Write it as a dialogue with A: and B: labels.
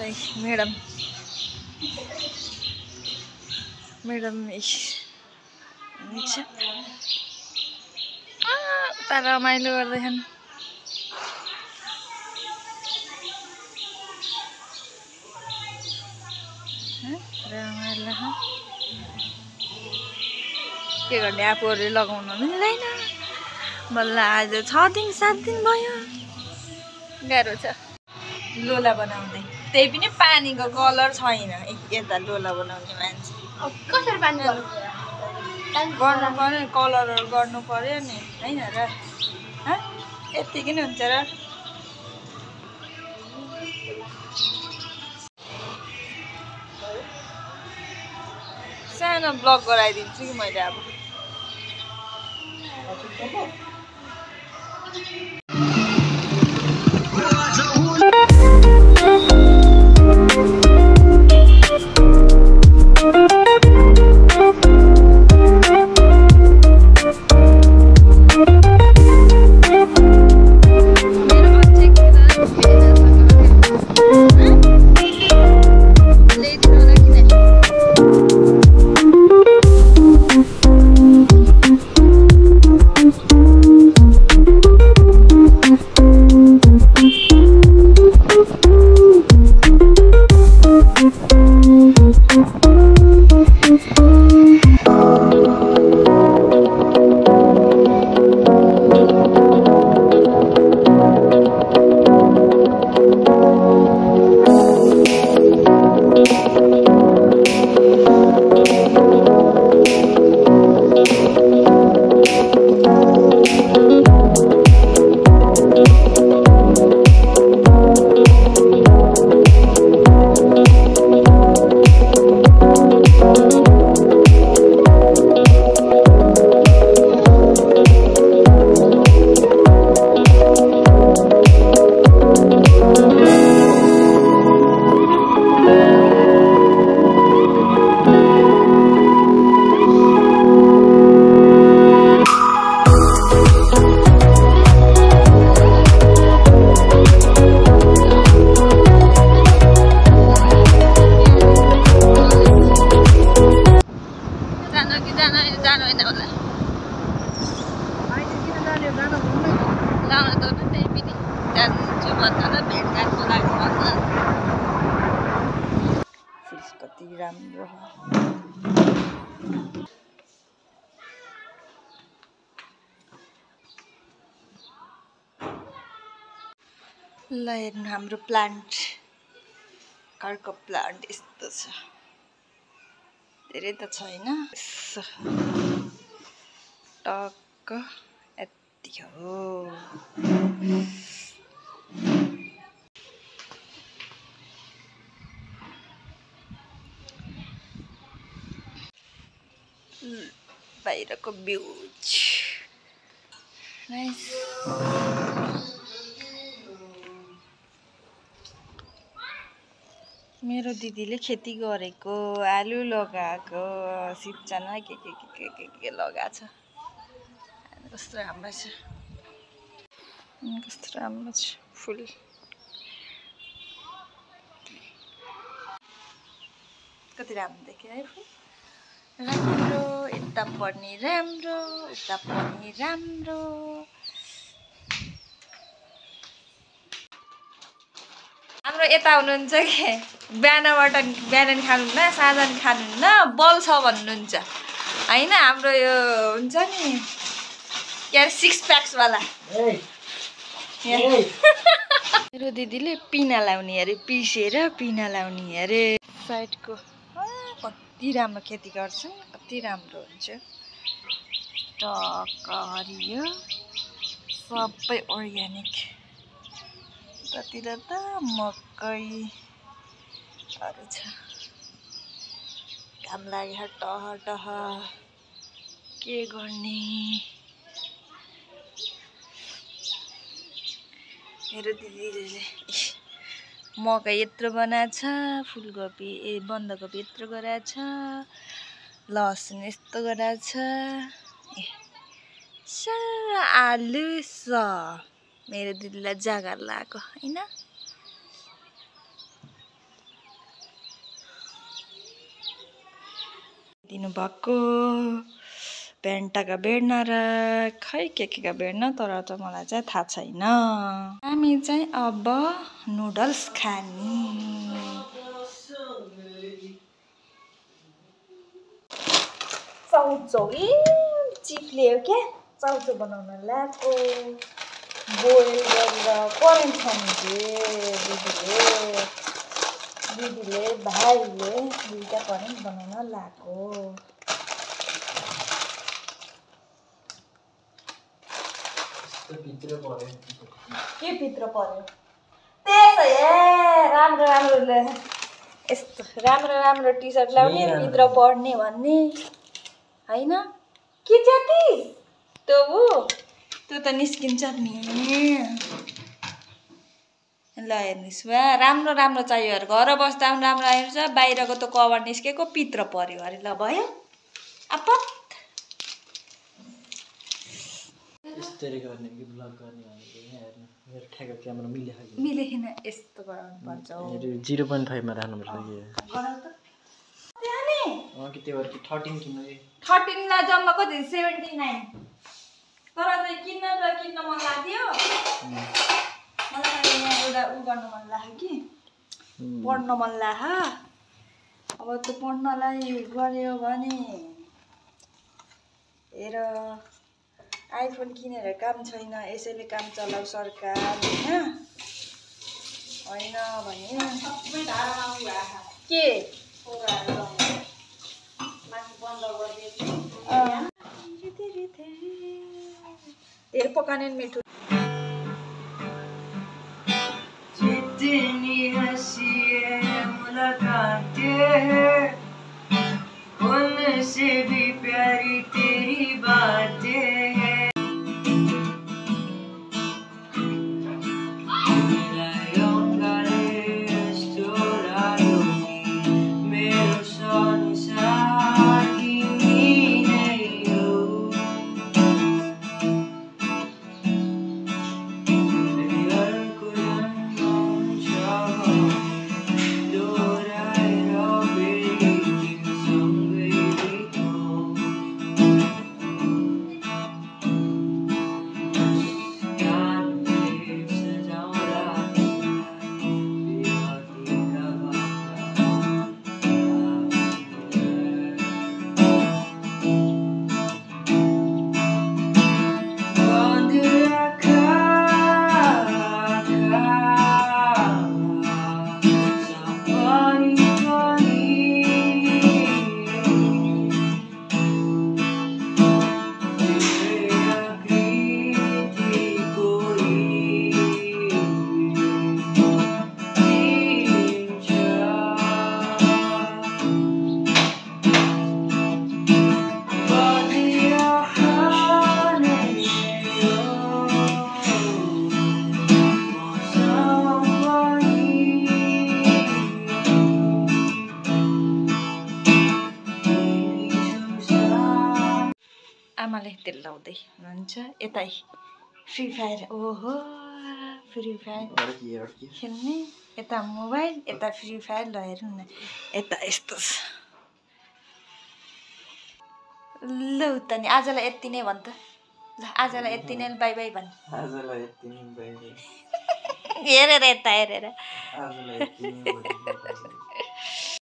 A: Madam तर रमाइलो गर्दैछन्। के गर्ने आफूहरूले लगाउनु मिल्दैन। बल्ल आज 6 दिन 7 दिन भयो। गाह्रो छ लोला बनाउँदै। त्यही पनि पानीको कलर छैन। यता लोला बनाउने मान्छे
B: कसरी पानी गर्नु
A: पर्यो, कलरहरू गर्नु पर्यो नि हैन र। यतिकै नै हुन्छ र। सानो ब्लग गराइदिन्छु कि मैले अब। कति राम्रो ल हेर्नु हाम्रो प्लान्ट। घरको प्लान्ट यस्तो छ। धेरै त छैन, टक्क यति हो। बाहिरको भ्यू नाइस। मेरो दिदीले खेती गरेको, आलु लगाएको, सिप्चाना के लगाएको छ। कस्तो राम्रो छ, कस्तो राम्रो छ फुल। कति राम्रो देख्यो है फुल। राम्रो, यता पनि राम्रो, उता पनि राम्रो। हाम्रो यता हुनुहुन्छ के बिहान खानुहुन्न, साँझ खानुहुन्न, बल छ भन्नुहुन्छ हैन। हाम्रो यो हुन्छ नि के अरे 6 प्याक्स वाला। मेरो दिदीले पिना लाउने अरे, पिसेर पिना लाउने अरे। साइडको कति राम्रो खेती गर्छन्, कति राम्रो हुन्छ। टक्क हरियो, सबै अर्ग्यानिक। उतातिर त मकैहरू छ। घाम लाग्यो टह के गर्ने। मेरो दिदीले मकै यत्रो बनाएको छ, फुलकोपी बन्दाकोपी यत्रो गराएको छ, लसुन यस्तो गराएको छ, आलु छ। मेरो दिदीलाई जागर लगाएको हैन। दिनुभएको पेन्टाका बेड्न र खै के बेड्न तर चाहिँ मलाई चाहिँ थाहा छैन। हामी चाहिँ अब नुडल्स खाने। चाउचाउ चिप्लियो क्या चाउचाउ बनाउन ल्याएको बोइल गरेर करेन्ट छ दिदीले भाइले दुईटा करेन्ट बनाउन ल्याएको। के भित्र पर्यो त्यसो राम्रो यस्तो राम्रो टी सर्ट लाउने भित्र पढ्ने भन्ने होइन के च्याति त्यो त निस्किन्छ नि। ल हेर्नुहोस् वा राम्रो चाहियो अरे घर बस्दा पनि राम्रो आइन्छ बाहिरको त कभर निस्केको भित्र पर्यो अरे। ल भयो आपत
B: यस्तरी गर्ने कि ब्लग गर्ने भनेको यहाँ हेर्नु मेरो ठ्याक्क क्यामेरा
A: मिलेन यस्तो गराउनु पर्छ
B: 0.5 मा राख्नुपर्छ कि त्यो भएर 13 किन्नु
A: 13 ला जम्मा कति 79 तर चाहिँ किन्न मन लाग्यो मलाई एउटा उ गर्न मन लाग्यो कि पढ्न मन लाग्यो। अब त्यो पढ्नलाई गऱ्यो भने हेर आइफोन किनेर काम छैन यसैले काम चलाउ सरकार होइन भने सबै धारामा के हेर पकाने मिठो
B: जितनी हंसी मुलाकातें उनसे भी प्यारी तेरी बातें हैं।
A: आमाले तेल लाउँदै हुनुहुन्छ यतै फ्री फायर ओहो फ्री फायर खेल्ने यता मोबाइल यता फ्री फायर ल हेर्नु न यता यस्तो ल त नि आजलाई यति नै भन् त ल आजलाई यति नै बाइ बाइ भन्
B: आजलाई यति नै बाइ बाइ
A: हेरेर यता हेरेर
B: आजलाई यति नै